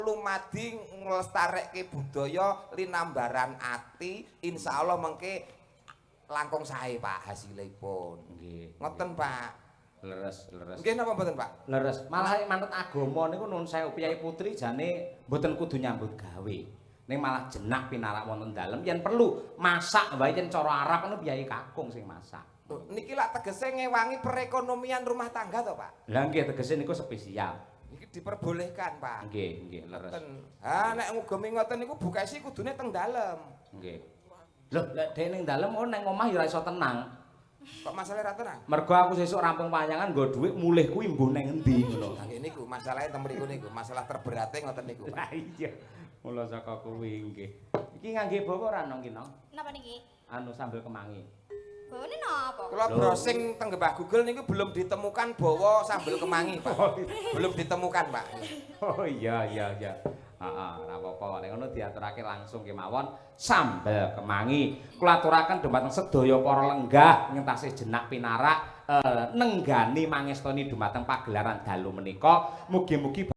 lumadi nglestarekke budaya linambaran ati insyaallah mengke langkung sae Pak hasilipun. Nggih. Ngoten Pak. Leres. Nggih napa mboten Pak? Leres. Malah manut agama niku nuwun sewu Kyai Putri jane mboten kudu nyambut gawe. Ning malah jenak pinarak wonten dalem yen perlu masak wae yen cara Arab ngono Kyai kakung sing masak. Niki lak tegese ngewangi perekonomian rumah tangga to Pak? Lah nggih tegese niku spesial. Iki diperbolehkan Pak. Nggih, leres. Ha nek ngugemi ngoten niku bukesi kudune teng dalem. Nggih. Loh, lek dhewe ning dalem oh ning omah ya ora iso tenang. Kok masalah ra tenang? Mergo aku sesuk rampung panjangan nggo dhuwit mulih kuwi mbuh ning endi ngono. Nah niku masalahe teng mriku niku, masalah terberate ngoten niku. Lah iya. Mula saka kuwi nggih. Iki ngangge bawa ora nong ki nong? Napa niki? Anu sambel kemangi. Bawane napa? Kula browsing teng Mbah Google niku belum ditemukan bawa sambel kemangi, Pak. Belum ditemukan, Pak. Oh iya. Heeh, ora apa-apa. Nek ngono diaturake langsung kemawon sambel kemangi. Kula aturaken dumateng sedaya para lenggah ngentasih jenak pinarak nenggani mangestoni dumateng pagelaran dalu menika. Mugi-mugi